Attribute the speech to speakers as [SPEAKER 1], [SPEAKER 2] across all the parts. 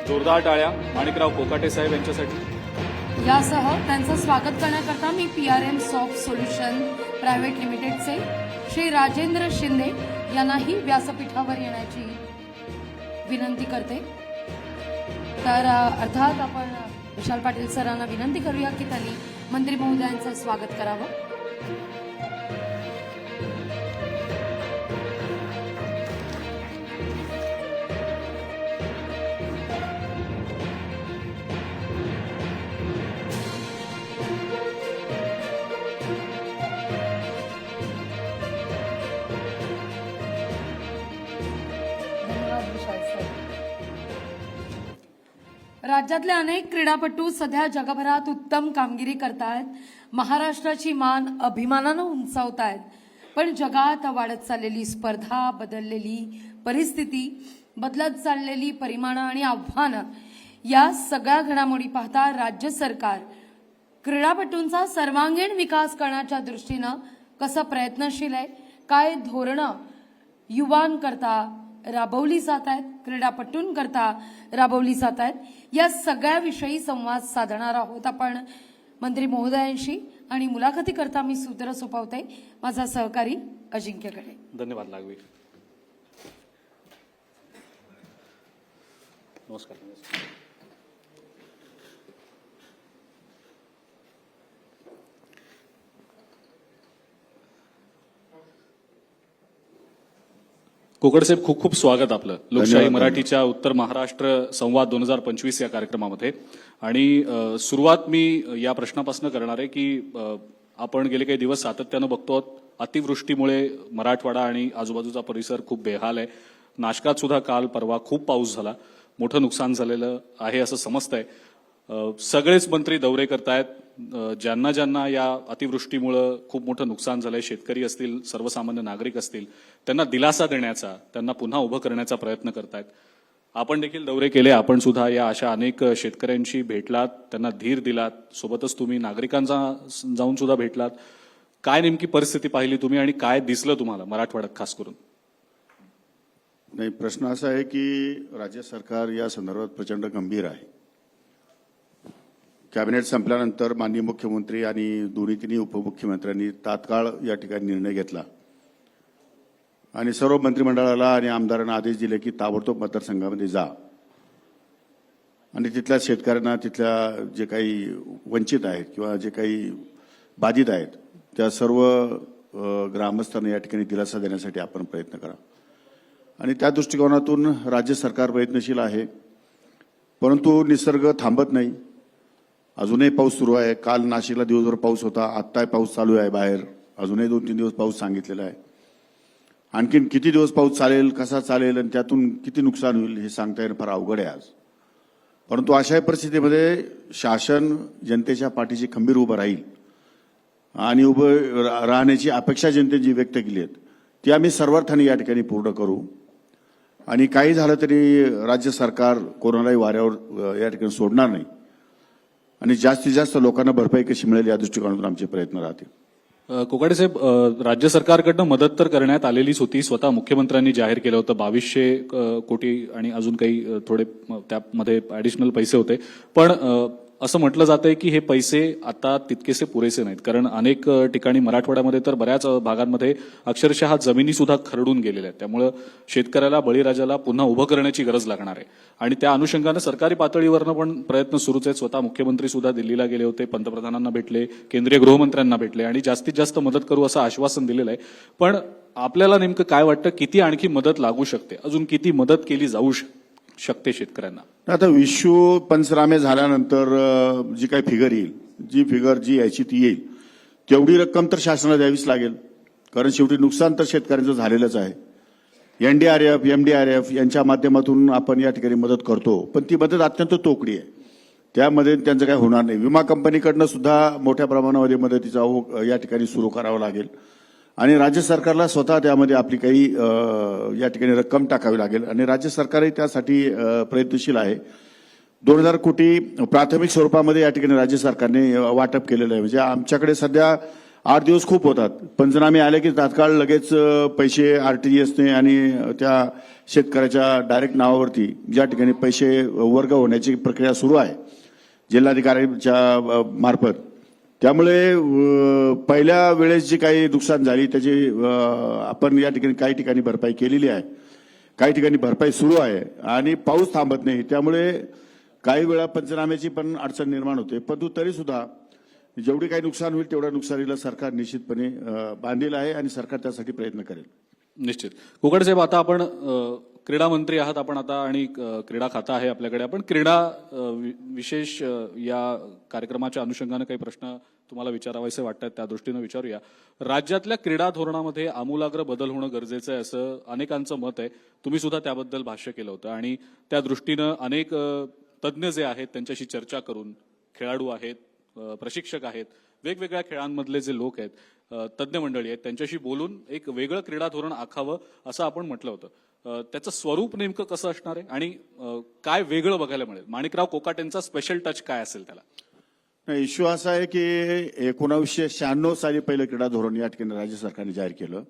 [SPEAKER 1] जोरदार टाळ्या माणिकराव कोकाटे साहेब यांच्यासाठी।
[SPEAKER 2] यासह त्यांचं स्वागत करण्याकरता मी PRM सॉफ्ट सोल्युशन प्रायव्हेट लिमिटेडचे श्री राजेंद्र शिंदे यांनाही व्यासपीठावर येण्याची विनंती करते। तर अर्थात आपण विशाल पाटील सरांना विनंती करूया की त्यांनी मंत्री महोदयांचं स्वागत करावं। राज्यातले अनेक क्रीडापटू सध्या जगभरात उत्तम कामगिरी करतायत, महाराष्ट्राची मान अभिमानानं उंचावतायत। पण जगात वाढत चाललेली स्पर्धा, बदललेली परिस्थिती, बदलत चाललेली परिमाणं आणि आव्हानं या सगळ्या घडामोडी पाहता राज्य सरकार क्रीडापटूंचा सर्वांगीण विकास करण्याच्या दृष्टीनं कसं प्रयत्नशील आहे, काय धोरणं युवांकरता राबवली जात आहेत, क्रीडापटूंकरता राबवली जात आहेत, या सगळ्याविषयी संवाद साधणार आहोत आपण मंत्री महोदयांशी। आणि मुलाखतीकरता मी सूत्र सोपवते माझा सहकारी अजिंक्यकडे।
[SPEAKER 1] धन्यवाद लागवी। नमस्कार। कोकड साहेब, खूप खूप स्वागत आपलं लोकशाही मराठीच्या उत्तर महाराष्ट्र संवाद 2025 या कार्यक्रमामध्ये। आणि सुरुवात मी या प्रश्नापासून करणार आहे की आपण गेले काही दिवस सातत्यानं बघतो अतिवृष्टीमुळे मराठवाडा आणि आजूबाजूचा परिसर खूप बेहाल आहे। नाशकात सुद्धा काल परवा खूप पाऊस झाला, मोठं नुकसान झालेलं आहे असं समजतंय। सगळेच मंत्री दौरे करतायत, ज्यांना ज्यांना या अतिवृष्टीमुळे खूप मोठं नुकसान झालंय, शेतकरी असतील, सर्वसामान्य नागरिक असतील, त्यांना दिलासा देण्याचा, त्यांना पुन्हा उभं करण्याचा प्रयत्न करतायत। आपण देखील दौरे केले, आपण सुद्धा या अशा अनेक शेतकऱ्यांशी भेटलात, त्यांना धीर दिलात, सोबतच तुम्ही नागरिकांचा जाऊन सुद्धा भेटलात। काय नेमकी परिस्थिती पाहिली तुम्ही आणि काय दिसलं तुम्हाला मराठवाड्यात खास करून?
[SPEAKER 3] नाही, प्रश्न असा आहे की राज्य सरकार या संदर्भात प्रचंड गंभीर आहे। कॅबिनेट संपल्यानंतर माननीय मुख्यमंत्री आणि दोन्ही तिन्ही उपमुख्यमंत्र्यांनी तात्काळ या ठिकाणी निर्णय घेतला आणि सर्व मंत्रिमंडळाला आणि आमदारांना आदेश दिले की ताबडतोब मतदारसंघामध्ये जा आणि तिथल्या शेतकऱ्यांना, तिथल्या जे काही वंचित आहेत किंवा जे काही बाधित आहेत त्या सर्व ग्रामस्थांना या ठिकाणी दिलासा देण्यासाठी आपण प्रयत्न करा। आणि त्या दृष्टिकोनातून राज्य सरकार प्रयत्नशील आहे, परंतु निसर्ग थांबत नाही। अजूनही पाऊस सुरू आहे। काल नाशिकला दिवसभर पाऊस होता, आत्ताही पाऊस चालू आहे बाहेर, अजूनही 2-3 दिवस पाऊस सांगितलेला आहे। आणखीन किती दिवस पाऊस चालेल, कसा चालेल आणि त्यातून किती नुकसान होईल हे सांगता येणं फार अवघड आहे आज। परंतु अशा परिस्थितीमध्ये शासन जनतेच्या पाठीशी खंबीर उभं राहील आणि उभं राहण्याची अपेक्षा जनतेने जी व्यक्त केली आहे ती आम्ही सर्वार्थाने या ठिकाणी पूर्ण करू। आणि काही झालं तरी राज्य सरकार कोरोनाही वाऱ्यावर या ठिकाणी सोडणार नाही आणि जास्तीत जास्त लोकांना भरपाई कशी मिळेल या दृष्टिकोनातून आमचे प्रयत्न राहतील।
[SPEAKER 1] कोकाटे साहेब, राज्य सरकारकडनं मदत तर करण्यात आलेलीच होती, स्वतः मुख्यमंत्र्यांनी जाहीर केलं होतं 2200 कोटी आणि अजून काही थोडे त्यामध्ये ऍडिशनल पैसे होते। पण असं म्हटलं जातंय की हे पैसे आता तितकेसे पुरेसे नाहीत, कारण अनेक ठिकाणी मराठवाड्यामध्ये तर बऱ्याच भागांमध्ये अक्षरशः जमिनी सुद्धा खरडून गेलेल्या आहेत। त्यामुळे शेतकऱ्याला, बळीराजाला पुन्हा उभं करण्याची गरज लागणार आहे आणि त्या अनुषंगानं सरकारी पातळीवरनं पण प्रयत्न सुरूच आहेत। स्वतः मुख्यमंत्री सुद्धा दिल्लीला गेले होते, पंतप्रधानांना भेटले, केंद्रीय गृहमंत्र्यांना भेटले आणि जास्तीत जास्त मदत करू असं आश्वासन दिलेलं आहे। पण आपल्याला नेमकं काय वाटतं, किती आणखी मदत लागू शकते, अजून किती मदत केली जाऊ शकते शेतकऱ्यांना?
[SPEAKER 3] आता विश्व पंचनामे झाल्यानंतर जी काही फिगर येईल, जी यायची ती येईल, तेवढी रक्कम तर शासनाला द्यावीच लागेल, कारण शेवटी नुकसान तर शेतकऱ्यांचं झालेलंच आहे। NDRF, MDRF यांच्या माध्यमातून आपण या ठिकाणी मदत करतो, पण ती मदत अत्यंत तोकडी आहे, त्यामध्ये त्यांचं काय होणार नाही। विमा कंपनीकडनं सुद्धा मोठ्या प्रमाणामध्ये मदतीचा या ठिकाणी सुरू करावा लागेल आणि राज्य सरकारला स्वतः त्यामध्ये आपली काही या ठिकाणी रक्कम टाकावी लागेल आणि राज्य सरकारही त्यासाठी प्रयत्नशील आहे। 2000 कोटी प्राथमिक स्वरूपामध्ये या ठिकाणी राज्य सरकारने वाटप केलेलं आहे। म्हणजे आमच्याकडे सध्या 8 दिवस खूप होतात. पंचनामे आले की तात्काळ लगेच पैसे RTGSने आणि त्या शेतकऱ्याच्या डायरेक्ट नावावरती ज्या ठिकाणी पैसे वर्ग होण्याची प्रक्रिया सुरू आहे जिल्हाधिकाऱ्यांच्या मार्फत. त्यामुळे पहिल्या वेळेस जी काही नुकसान झाली त्याची आपण या ठिकाणी काही ठिकाणी भरपाई केलेली आहे, काही ठिकाणी भरपाई सुरू आहे आणि पाऊस थांबत नाही. त्यामुळे काही वेळा पंचनाम्याची पण अडचण निर्माण होते. परंतु तरी सुद्धा जेवढी काही नुकसान होईल तेवढ्या नुकसानीला सरकार निश्चितपणे बांधील आहे आणि सरकार त्यासाठी प्रयत्न करेल.
[SPEAKER 1] निश्चित. कोकड साहेब, आता आपण क्रीडा मंत्री आहात आपण आता आणि क्रीडा खाता आहे आपल्याकडे. आपण क्रीडा विशेष या कार्यक्रमाच्या अनुषंगाने काही प्रश्न तुम्हाला विचारावायचे वाटतात त्या दृष्टीनं विचारूया. राज्यातल्या क्रीडा धोरणामध्ये आमूलाग्र बदल होणं गरजेचं आहे असं अनेकांचं मत आहे. तुम्ही सुद्धा त्याबद्दल भाष्य केलं होतं आणि त्या दृष्टीनं अनेक तज्ज्ञ जे आहेत त्यांच्याशी चर्चा करून, खेळाडू आहेत, प्रशिक्षक आहेत, वेगवेगळ्या खेळांमधले जे लोक आहेत, तज्ज्ञ मंडळी आहेत, त्यांच्याशी बोलून एक वेगळं क्रीडा धोरण आखावं असं आपण म्हटलं होतं. त्याचं स्वरूप नेमकं कसं असणार आहे आणि काय वेगळं बघायला मिळेल? माणिकराव कोकाटेंचा स्पेशल टच काय असेल त्याला?
[SPEAKER 3] नाही, इश्यू असा आहे की 1996 साली पहिलं क्रीडा धोरण या ठिकाणी राज्य सरकारने जाहीर केलं.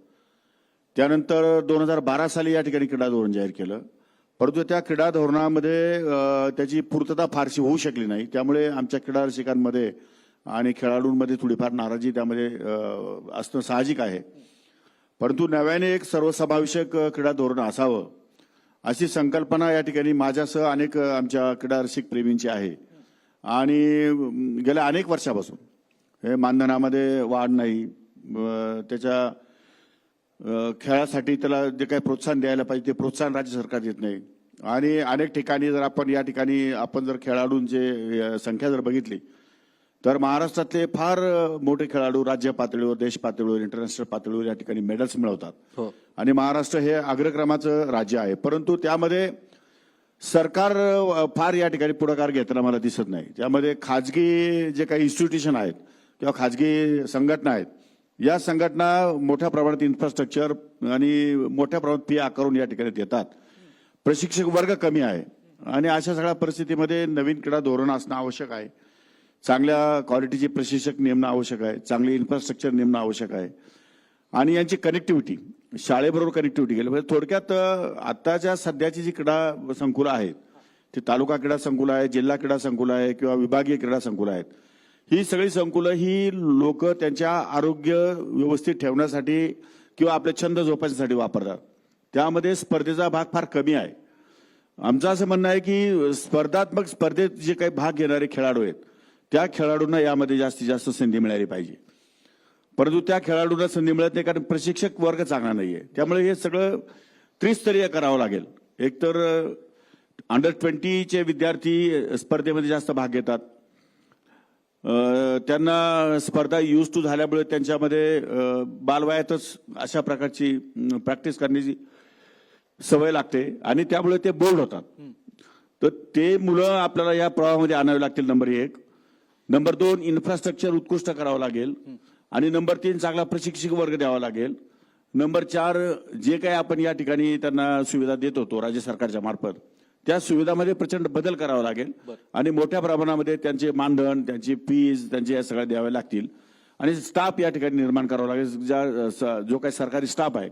[SPEAKER 3] त्यानंतर 2012 साली या ठिकाणी क्रीडा धोरण जाहीर केलं. परंतु त्या क्रीडा धोरणामध्ये त्याची पूर्तता फारशी होऊ शकली नाही. त्यामुळे आमच्या क्रीडा रसिकांमध्ये आणि खेळाडूंमध्ये थोडीफार नाराजी त्यामध्ये असणं साहजिक आहे. परंतु नव्याने एक सर्वसमावेशक क्रीडा धोरण असावं अशी संकल्पना या ठिकाणी माझ्यासह अनेक आमच्या क्रीडा रसिक प्रेमींची आहे. आणि गेल्या अनेक वर्षापासून हे मानधनामध्ये वाढ नाही, त्याच्या खेळासाठी त्याला जे काही प्रोत्साहन द्यायला पाहिजे ते प्रोत्साहन राज्य सरकार देत नाही. आणि अनेक ठिकाणी जर आपण जर खेळाडूंची संख्या जर बघितली तर महाराष्ट्रातले फार मोठे खेळाडू राज्य पातळीवर, देश पातळीवर, इंटरनॅशनल पातळीवर या ठिकाणी मेडल्स मिळवतात आणि महाराष्ट्र हे अग्रक्रमाचं राज्य आहे. परंतु त्यामध्ये सरकार फार या ठिकाणी पुढाकार घेताना मला दिसत नाही. त्यामध्ये खाजगी जे काही इन्स्टिट्यूशन आहेत किंवा खाजगी संघटना आहेत, या संघटना मोठ्या प्रमाणात इन्फ्रास्ट्रक्चर आणि मोठ्या प्रमाणात फी आकारून या ठिकाणी देतात. प्रशिक्षक वर्ग कमी आहे आणि अशा सगळ्या परिस्थितीमध्ये नवीन क्रीडा धोरण असणं आवश्यक आहे. चांगल्या क्वालिटीचे प्रशिक्षक नेमणं आवश्यक आहे, चांगले इन्फ्रास्ट्रक्चर नेमणं आवश्यक आहे आणि यांची कनेक्टिव्हिटी, शाळेबरोबर कनेक्टिव्हिटी केली म्हणजे. थोडक्यात आताच्या सध्याची जी क्रीडा संकुलं आहेत ती तालुका क्रीडा संकुल आहे, जिल्हा क्रीडा संकुल आहे किंवा विभागीय क्रीडा संकुल आहेत. ही सगळी संकुलं ही लोक त्यांच्या आरोग्य व्यवस्थित ठेवण्यासाठी किंवा आपले छंद जोपासण्यासाठी वापरतात. त्यामध्ये स्पर्धेचा भाग फार कमी आहे. आमचं असं म्हणणं आहे की स्पर्धात्मक स्पर्धेत जे काही भाग घेणारे खेळाडू आहेत त्या खेळाडूंना यामध्ये जास्तीत जास्त संधी मिळाली पाहिजे. परंतु त्या खेळाडूंना संधी मिळत नाही कारण प्रशिक्षक वर्ग चांगला नाहीये. त्यामुळे हे सगळं त्रिस्तरीय करावं लागेल. एकतर अंडर-20 विद्यार्थी स्पर्धेमध्ये जास्त भाग घेतात. त्यांना स्पर्धा यूज टू झाल्यामुळे त्यांच्यामध्ये बालवयातच अशा प्रकारची प्रॅक्टिस करण्याची सवय लागते आणि त्यामुळे ते बोर्ड होतात. तर ते मुलं आपल्याला या प्रवाहामध्ये आणावे लागतील. नंबर 1. नंबर 2, इन्फ्रास्ट्रक्चर उत्कृष्ट करावं लागेल आणि नंबर 3, चांगला प्रशिक्षक वर्ग द्यावा लागेल. नंबर 4, जे काही आपण या ठिकाणी त्यांना सुविधा देत होतो राज्य सरकारच्या मार्फत त्या सुविधामध्ये प्रचंड बदल करावा लागेल आणि मोठ्या प्रमाणामध्ये त्यांचे मानधन, त्यांची फीज, त्यांचे या सगळ्या द्याव्या लागतील आणि स्टाफ या ठिकाणी निर्माण करावा लागेल. जो काही सरकारी स्टाफ आहे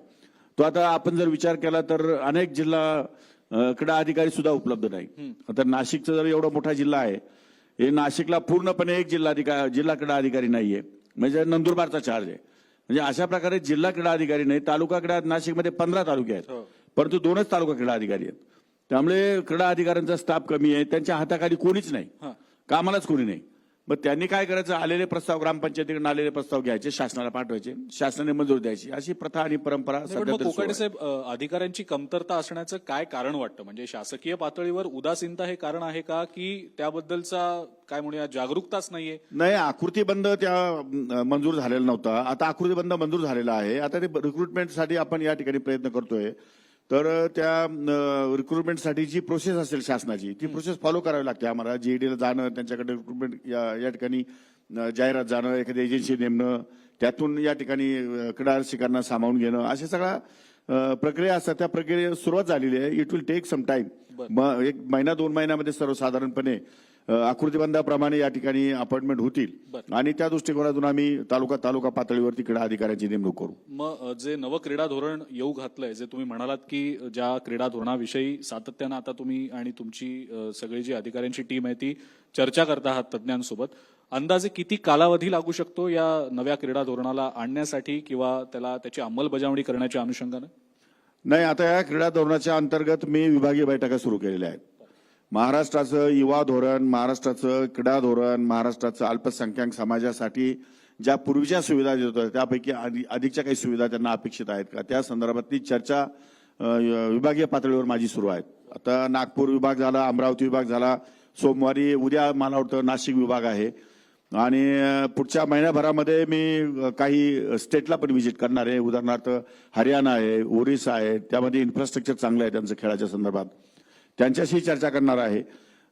[SPEAKER 3] तो आता आपण जर विचार केला तर अनेक जिल्हा क्रीडा अधिकारी सुद्धा उपलब्ध नाही. आता नाशिकचा जर एवढा मोठा जिल्हा आहे, हे नाशिकला पूर्णपणे एक जिल्हा क्रीडा अधिकारी नाहीये, म्हणजे नंदुरबारचा चार्ज आहे. म्हणजे अशा प्रकारे जिल्हा क्रीडा अधिकारी नाही. तालुका क्रीडा नाशिकमध्ये 15 तालुके आहेत परंतु 2च तालुका क्रीडा अधिकारी आहेत. त्यामुळे क्रीडा अधिकाऱ्यांचा स्टाफ कमी आहे, त्यांच्या हाताखाली कोणीच नाही, कामालाच कोणी नाही. मग त्यांनी काय करायचं, आलेले प्रस्ताव, ग्रामपंचायतीकडून आलेले प्रस्ताव घ्यायचे, शासनाला पाठवायचे, शासनाने मंजूर द्यायची, अशी प्रथा आणि परंपरा सध्या तरी सुरू आहे.
[SPEAKER 1] कोकाटे साहेब, अधिकाऱ्यांची कमतरता असण्याचं काय कारण वाटतं? म्हणजे शासकीय पातळीवर उदासीनता हे कारण आहे का, की त्याबद्दलचा काय म्हणूया जागरूकताच नाहीये?
[SPEAKER 3] नाही, आकृतीबंध त्या मंजूर झालेला नव्हता. आता आकृतीबंध मंजूर झालेला आहे. आता ते रिक्रुटमेंटसाठी आपण या ठिकाणी प्रयत्न करतोय. तर त्या रिक्रुटमेंटसाठी जी प्रोसेस असेल शासनाची ती प्रोसेस फॉलो करावी लागते आम्हाला. जीईडीला जाणं, त्यांच्याकडे रिक्रुटमेंट या ठिकाणी जाहिरात जाणं, एखादी एजन्सी नेमणं, त्यातून या ठिकाणी क्रीडा रसिकांना सामावून घेणं, अशा सगळ्या प्रक्रिया असतात. त्या प्रक्रियेला सुरुवात झालेली आहे. It will take some time. 1 महिना 2 महिन्यामध्ये सर्वसाधारणपणे आकृतिबंधाप्रमाणे या ठिकाणी अपॉइंटमेंट होतील आणि त्या दृष्टिकोनातून आम्ही तालुका पातळीवरती क्रीडा अधिकाऱ्यांची नेमणूक करू.
[SPEAKER 1] मग जे नवं क्रीडा धोरण येऊ घातलंय, जे तुम्ही म्हणालात की ज्या क्रीडा धोरणाविषयी सातत्यानं आता तुम्ही आणि तुमची सगळी जी अधिकाऱ्यांची टीम आहे ती चर्चा करता आहात तज्ज्ञांसोबत, अंदाजे किती कालावधी लागू शकतो या नव्या क्रीडा धोरणाला आणण्यासाठी किंवा त्याची अंमलबजावणी करण्याच्या अनुषंगानं?
[SPEAKER 3] नाही, आता या क्रीडा धोरणाच्या अंतर्गत मी विभागीय बैठका सुरू केलेल्या आहेत. महाराष्ट्राचं युवा धोरण, महाराष्ट्राचं क्रीडा धोरण, महाराष्ट्राचं अल्पसंख्याक समाजासाठी ज्या पूर्वीच्या सुविधा देत होत्या त्यापैकी अधिकच्या काही सुविधा त्यांना अपेक्षित आहेत का, त्या संदर्भातली चर्चा विभागीय पातळीवर माझी सुरू आहे. आता नागपूर विभाग झाला, अमरावती विभाग झाला, सोमवारी उद्या मला वाटतं नाशिक विभाग आहे आणि पुढच्या महिन्याभरामध्ये मी काही स्टेटला पण व्हिजिट करणार आहे. उदाहरणार्थ हरियाणा आहे, ओरिसा आहे, त्यामध्ये इन्फ्रास्ट्रक्चर चांगलं आहे त्यांचं खेळाच्या संदर्भात, त्यांच्याशी चर्चा करणार आहे.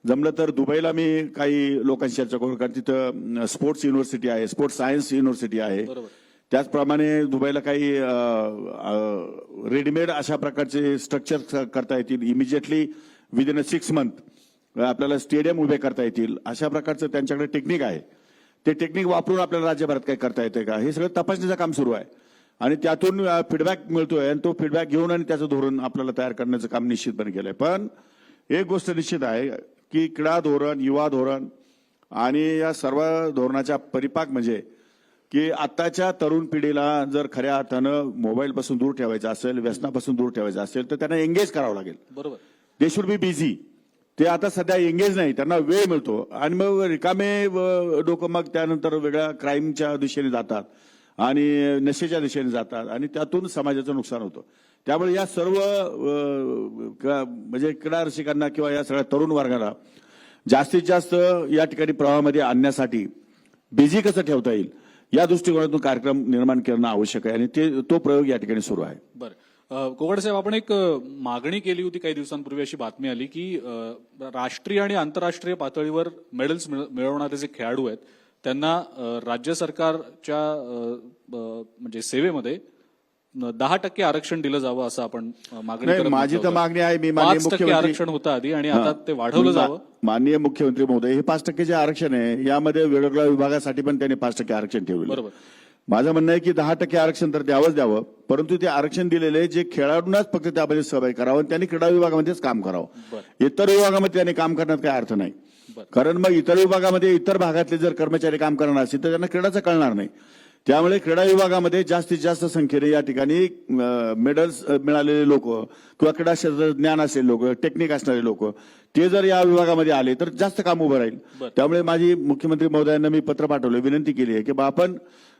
[SPEAKER 3] जमलं तर दुबईला मी काही लोकांशी चर्चा करू, कारण तिथं स्पोर्ट्स युनिव्हर्सिटी आहे, स्पोर्ट्स सायन्स युनिव्हर्सिटी आहे. त्याचप्रमाणे दुबईला काही रेडीमेड अशा प्रकारचे स्ट्रक्चर करता येतील. इमिजिएटली विदिन 6 मंथ आपल्याला स्टेडियम उभे करता येतील. अशा प्रकारचं त्यांच्याकडे टेक्निक आहे. ते टेक्निक वापरून आपल्याला राज्यभरात काही करता येते का, हे सगळं तपासणीचं काम सुरू आहे आणि त्यातून फीडबॅक मिळतोय आणि तो फीडबॅक घेऊन आणि त्याचं धोरण आपल्याला तयार करण्याचं काम निश्चितपणे केलंय. पण एक गोष्ट निश्चित आहे की क्रीडा धोरण, युवा धोरण आणि या सर्व धोरणाच्या परिपाक म्हणजे की आत्ताच्या तरुण पिढीला जर खऱ्या अर्थानं मोबाईलपासून दूर ठेवायचं असेल, व्यसनापासून दूर ठेवायचं असेल तर त्यांना एंगेज करावं लागेल.
[SPEAKER 1] बरोबर,
[SPEAKER 3] दे शुड बी बिझी. ते आता सध्या एंगेज नाही, त्यांना वेळ मिळतो आणि मग रिकामे डोकं मग त्यानंतर वेगळ्या क्राईमच्या दिशेने जातात आणि नशेच्या दिशेने जातात आणि त्यातून समाजाचं नुकसान होतं. त्यामुळे या सर्व म्हणजे क्रीडा रसिकांना किंवा या सगळ्या तरुण वर्गाला जास्तीत जास्त या ठिकाणी प्रवाहामध्ये आणण्यासाठी बिझी कसं ठेवता येईल या दृष्टिकोनातून कार्यक्रम निर्माण करणं आवश्यक आहे आणि तो प्रयोग या ठिकाणी सुरू आहे.
[SPEAKER 1] बरं, कोगड साहेब, आपण एक मागणी केली होती काही दिवसांपूर्वी, अशी बातमी आली की राष्ट्रीय आणि आंतरराष्ट्रीय पातळीवर मेडल्स मिळवणारे जे खेळाडू आहेत त्यांना राज्य सरकारच्या म्हणजे सेवेमध्ये 10% आरक्षण दिलं जावं असं आपण मागणी करत
[SPEAKER 3] माझी तर
[SPEAKER 1] होतो.
[SPEAKER 3] मागणी आहे, मी माननीय
[SPEAKER 1] 5%
[SPEAKER 3] मुख्यमंत्री
[SPEAKER 1] आरक्षण होतं आधी आणि आता ते वाढवलं जावं.
[SPEAKER 3] माननीय मुख्यमंत्री महोदय, हे 5% जे आरक्षण आहे यामध्ये वेगवेगळ्या विभागासाठी पण त्यांनी 5% आरक्षण ठेवलं.
[SPEAKER 1] बरोबर,
[SPEAKER 3] माझं म्हणणं आहे की 10% आरक्षण तर द्यावं, परंतु ते आरक्षण दिलेले जे खेळाडूंनाच फक्त त्यामध्ये सहभागी करावं आणि त्यांनी क्रीडा विभागामध्येच काम करावं. इतर विभागामध्ये त्यांनी काम करण्यात काही अर्थ नाही, कारण मग इतर विभागामध्ये इतर भागातले जर कर्मचारी काम करणार असतील तर त्यांना क्रीडाचं कळणार नाही. त्यामुळे क्रीडा विभागामध्ये जास्तीत जास्त संख्येने या ठिकाणी मेडल्स मिळालेले लोक किंवा क्रीडा क्षेत्रात ज्ञान असलेले लोक, टेक्निक असणारे लोक ते जर या विभागामध्ये आले तर जास्त काम उभं राहील. त्यामुळे माझी मुख्यमंत्री महोदयांना मी पत्र पाठवलं, विनंती केली आहे की आपण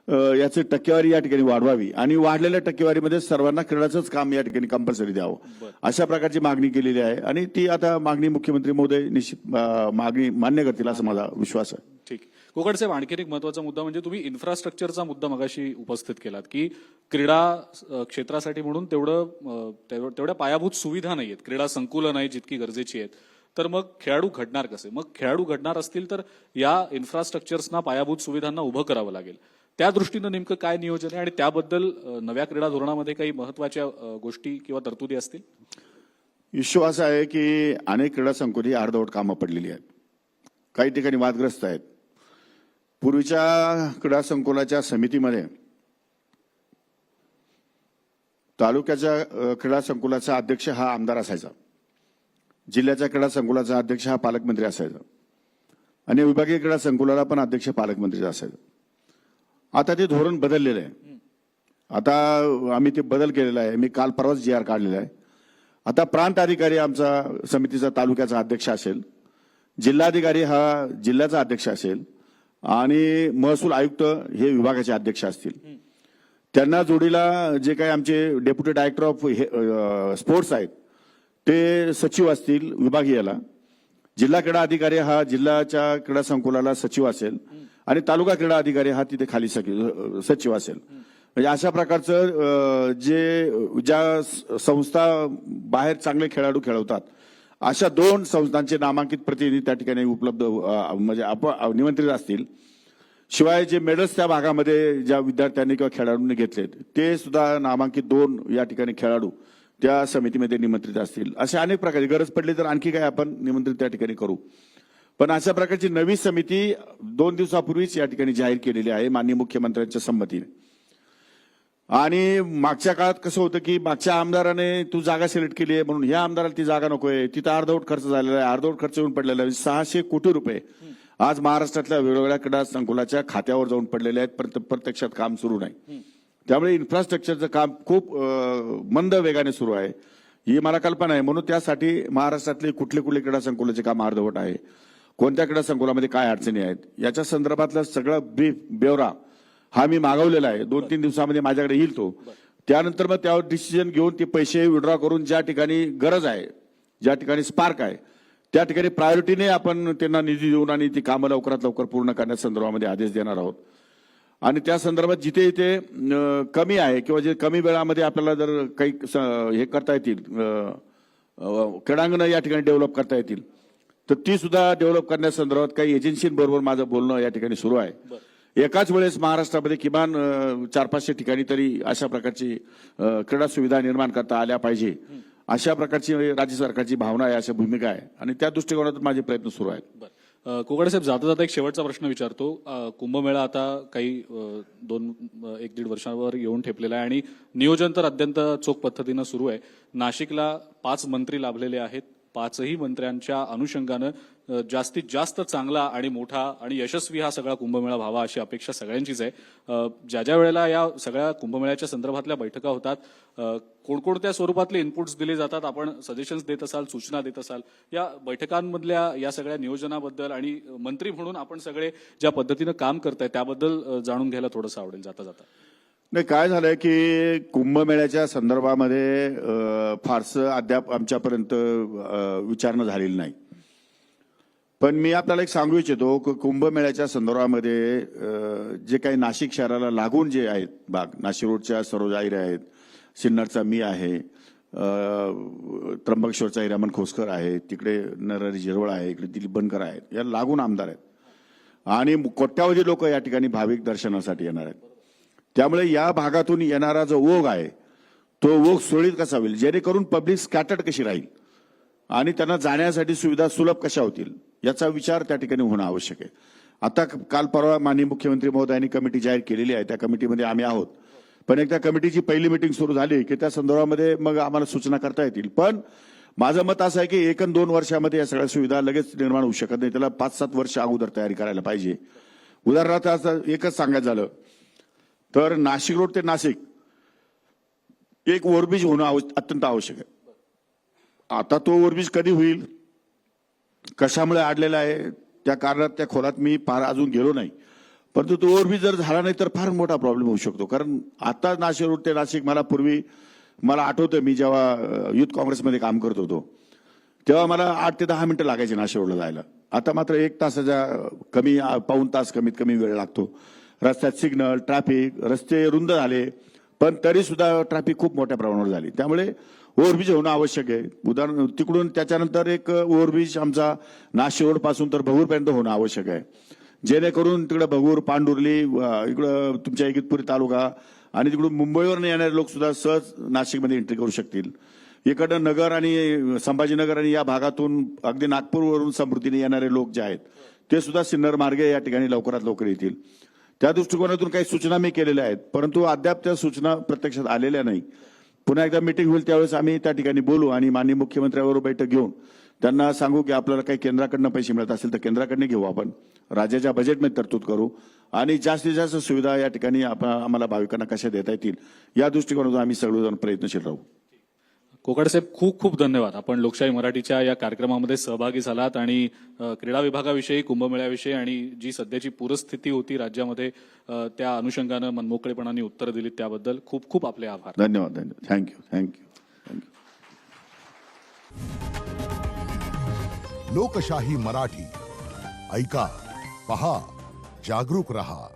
[SPEAKER 3] याची टक्केवारी या ठिकाणी वाढवावी आणि वाढलेल्या टक्केवारीमध्ये सर्वांना क्रीडाचंच काम या ठिकाणी कंपल्सरी द्यावं, अशा प्रकारची मागणी केलेली आहे आणि ती आता मागणी मुख्यमंत्री महोदय निश्चित मागणी मान्य करतील असा माझा विश्वास आहे.
[SPEAKER 1] ठीक. कोगड साहेब, आणखी एक महत्वाचा मुद्दा म्हणजे तुम्ही इन्फ्रास्ट्रक्चरचा मुद्दा मगाशी उपस्थित केलात की क्रीडा क्षेत्रासाठी म्हणून तेवढ्या पायाभूत सुविधा नाहीयेत, क्रीडा संकुलं नाही जितकी गरजेची आहेत. तर मग खेळाडू घडणार कसे? मग खेळाडू घडणार असतील तर या इन्फ्रास्ट्रक्चर्सना, पायाभूत सुविधांना उभं करावं लागेल. त्या दृष्टीनं नेमकं काय नियोजन आहे आणि त्याबद्दल नव्या क्रीडा धोरणामध्ये काही महत्वाच्या गोष्टी किंवा तरतुदी असतील?
[SPEAKER 3] इश्यू असा आहे की अनेक क्रीडा संकुली अर्धवट कामं पडलेली आहेत, काही ठिकाणी वादग्रस्त आहेत. पूर्वीच्या क्रीडा संकुलाच्या समितीमध्ये तालुक्याच्या क्रीडा संकुलाचा अध्यक्ष हा आमदार असायचा, जिल्ह्याच्या क्रीडा संकुलाचा अध्यक्ष हा पालकमंत्री असायचा आणि विभागीय क्रीडा संकुलाला पण अध्यक्ष पालकमंत्री असायचा. आता ते धोरण बदललेलं आहे. आता आम्ही ते बदल केलेला आहे. मी काल परवाच GR काढलेला आहे. आता प्रांत अधिकारी आमचा समितीचा तालुक्याचा अध्यक्ष असेल, जिल्हाधिकारी हा जिल्ह्याचा अध्यक्ष असेल आणि महसूल आयुक्त हे विभागाचे अध्यक्ष असतील. त्यांना जोडीला जे काही आमचे डेप्युटी डायरेक्टर ऑफ स्पोर्ट्स आहेत ते सचिव असतील विभागीयला, जिल्हा क्रीडा अधिकारी हा जिल्ह्याच्या क्रीडा संकुलाला सचिव असेल आणि तालुका क्रीडा अधिकारी हा तिथे खाली सचिव असेल. म्हणजे अशा प्रकारचं ज्या संस्था बाहेर चांगले खेळाडू खेळवतात अशा 2 संस्थांचे नामांकित प्रतिनिधी त्या ठिकाणी उपलब्ध म्हणजे निमंत्रित असतील. शिवाय जे मेडल्स त्या भागामध्ये ज्या विद्यार्थ्यांनी किंवा खेळाडूंनी घेतलेत ते सुद्धा नामांकित 2 या ठिकाणी खेळाडू त्या समितीमध्ये निमंत्रित असतील. अशा अनेक प्रकारे गरज पडली तर आणखी काही आपण निमंत्रित त्या ठिकाणी करू. पण अशा प्रकारची नवी समिती 2 दिवसापूर्वीच या ठिकाणी जाहीर केलेली आहे माननीय मुख्यमंत्र्यांच्या संमतीने. आणि मागच्या काळात कसं होतं की मागच्या आमदाराने तू जागा सिलेक्ट केली आहे म्हणून ह्या आमदाराला ती जागा नकोय, तिथं अर्धवट खर्च झालेला आहे, अर्धवट खर्च येऊन पडलेला आहे. 600 कोटी रुपये आज महाराष्ट्रातल्या वेगवेगळ्या क्रीडा संकुलाच्या खात्यावर जाऊन पडलेले आहेत, प्रत्यक्षात काम सुरू नाही. त्यामुळे इन्फ्रास्ट्रक्चरचं काम खूप मंद वेगाने सुरू आहे, ही मला कल्पना आहे. म्हणून त्यासाठी महाराष्ट्रातले कुठले कुठले क्रीडा संकुलाचे काम अर्धवट आहे, कोणत्या क्रीडा संकुलामध्ये काय अडचणी आहेत, याच्या संदर्भातला सगळा ब्रीफ ब्यौरा हा मी मागवलेला आहे. 2-3 दिवसामध्ये माझ्याकडे येईल तो. त्यानंतर मग त्यावर डिसिजन घेऊन ते पैसे विड्रॉ करून ज्या ठिकाणी गरज आहे, ज्या ठिकाणी स्पार्क आहे, त्या ठिकाणी प्रायोरिटीने आपण त्यांना निधी देऊन आणि ती कामं लवकरात लवकर पूर्ण करण्याच्या संदर्भामध्ये आदेश देणार आहोत. आणि त्या संदर्भात जिथे इथे कमी आहे किंवा जे कमी वेळामध्ये आपल्याला जर काही हे करता येतील, क्रीडांगणं या ठिकाणी डेव्हलप करता येतील, तर ती सुद्धा डेव्हलप करण्यासंदर्भात काही एजन्सींबरोबर माझं बोलणं या ठिकाणी सुरू आहे. एकाच वेळेस महाराष्ट्रामध्ये किमान 400-500 ठिकाणी तरी अशा प्रकारची क्रीडा सुविधा निर्माण करता आल्या पाहिजे, अशा प्रकारची राज्य सरकारची भावना आहे, अशा भूमिका आहे आणि त्या दृष्टिकोनातून माझे प्रयत्न सुरू आहेत.
[SPEAKER 1] कोकाटे साहेब, जाता जाता एक शेवटचा प्रश्न विचारतो. कुंभमेळा आता काही 1-1.5 वर्षांवर येऊन ठेपलेला आहे आणि नियोजन तर अत्यंत चोख पद्धतीनं सुरू आहे. नाशिकला 5 मंत्री लाभलेले आहेत. 5ही मंत्र्यांच्या अनुषंगानं जास्तीत जास्त चांगला आणि मोठा आणि यशस्वी हा सगळा कुंभमेळा व्हावा अशी अपेक्षा सगळ्यांचीच आहे. ज्या वेळेला या सगळ्या कुंभमेळ्याच्या संदर्भातल्या बैठका होतात, कोणकोणत्या स्वरूपातले इनपुट्स दिले जातात, आपण सजेशन्स देत असाल, सूचना देत असाल, या बैठकांमधल्या या सगळ्या नियोजनाबद्दल आणि मंत्री म्हणून आपण सगळे ज्या पद्धतीनं काम करताय त्याबद्दल जाणून घ्यायला थोडंसं आवडेल जाता जाता.
[SPEAKER 3] नाही, काय झालंय की कुंभमेळ्याच्या संदर्भामध्ये फारसं अद्याप आमच्यापर्यंत विचारणा झालेली नाही. पण मी आपल्याला एक सांगू इच्छितो की कुंभमेळ्याच्या संदर्भामध्ये जे काही नाशिक शहराला लागून जे आहेत भाग, नाशिक रोडच्या सरोजा एरिया आहेत, सिन्नरचा मी आहे, त्र्यंबकेश्वरचा हिरामन खोसकर आहे, तिकडे नरहरी झिरवळ आहे, इकडे दिलीप बनकर आहेत, या लागून आमदार आहेत आणि कोट्यावधी लोक या ठिकाणी भाविक दर्शनासाठी येणार आहेत. त्यामुळे या भागातून येणारा जो ओघ आहे तो ओघ सुरळीत कसा होईल, जेणेकरून पब्लिक स्कॅटर्ड कशी राहील आणि त्यांना जाण्यासाठी सुविधा सुलभ कशा होतील याचा विचार त्या ठिकाणी होणं आवश्यक आहे. आता काल परवा माननीय मुख्यमंत्री महोदयांनी कमिटी जाहीर केलेली आहे, त्या कमिटीमध्ये आम्ही आहोत. पण एकदा कमिटीची पहिली मीटिंग सुरू झाली की त्या संदर्भामध्ये मग आम्हाला सूचना करता येतील. पण माझं मत असं आहे की 1-2 वर्षामध्ये या सगळ्या सुविधा लगेच निर्माण होऊ शकत नाही, त्याला 5-7 वर्ष अगोदर तयारी करायला पाहिजे. उदाहरणार्थ असं एकच सांगायचं झालं तर नाशिक रोड ते नाशिक एक ओव्हरब्रिज होणं अत्यंत आवश्यक आहे. आता तो ओव्हरब्रिज कधी होईल, कशामुळे अडलेला आहे, त्या कारणात त्या खोलात मी फार अजून गेलो नाही. परंतु तो ओव्हरब्रिज जर झाला नाही तर फार मोठा प्रॉब्लेम होऊ शकतो. कारण आता नाशिक रोड ते नाशिक मला आठवतं मी जेव्हा युथ काँग्रेसमध्ये काम करत होतो तेव्हा मला 8 ते 10 मिनिटं लागायचे नाशिक रोडला जायला. आता मात्र 1 तासाच्या कमी, पाऊण तास कमीत कमी वेळ लागतो. रस्त्यात सिग्नल, ट्रॅफिक, रस्ते रुंद झाले पण तरी सुद्धा ट्रॅफिक खूप मोठ्या प्रमाणावर झाली. त्यामुळे ओव्हरब्रिज होणं आवश्यक आहे. उदाहरण तिकडून त्याच्यानंतर एक ओव्हरब्रिज आमचा नाशिक रोड पासून तर भगूरपर्यंत होणं आवश्यक आहे, जेणेकरून तिकडे भगूर, पांडुर्ली, इकडं तुमच्या इगतपुरी तालुका आणि तिकडून मुंबईवरून येणारे लोक सुद्धा सहज नाशिकमध्ये एंट्री करू शकतील. इकडं नगर आणि संभाजीनगर आणि या भागातून अगदी नागपूरवरून समृद्धीने येणारे लोक जे आहेत ते सुद्धा सिन्नर मार्गे या ठिकाणी लवकरात लवकर येतील. त्या दृष्टिकोनातून काही सूचना मी केलेल्या आहेत, परंतु अद्याप त्या सूचना प्रत्यक्षात आलेल्या नाही. पुन्हा एकदा मीटिंग होईल त्यावेळेस आम्ही त्या ठिकाणी बोलू आणि माननीय मुख्यमंत्र्यांबरोबर बैठक घेऊन त्यांना सांगू की आपल्याला काही केंद्राकडनं पैसे मिळत असेल तर केंद्राकडनं घेऊ, आपण राज्याच्या बजेटमध्ये तरतूद करू आणि जास्तीत जास्त सुविधा या ठिकाणी आम्हाला भाविकांना कशा देता येतील या दृष्टिकोनातून आम्ही सगळेजण प्रयत्नशील राहू.
[SPEAKER 1] कोकाटे साहेब, खूप खूप धन्यवाद. आपण लोकशाही मराठीच्या या कार्यक्रमामध्ये सहभागी झालात आणि क्रीडा विभागाविषयी, कुंभमेळ्याविषयी आणि जी सध्याची पूरस्थिती होती राज्यामध्ये त्या अनुषंगानं मनमोकळेपणाने उत्तरं दिलीत त्याबद्दल खूप खूप आपले आभार.
[SPEAKER 3] धन्यवाद. थँक्यू.
[SPEAKER 4] लोकशाही मराठी ऐका, पहा, जागरूक रहा.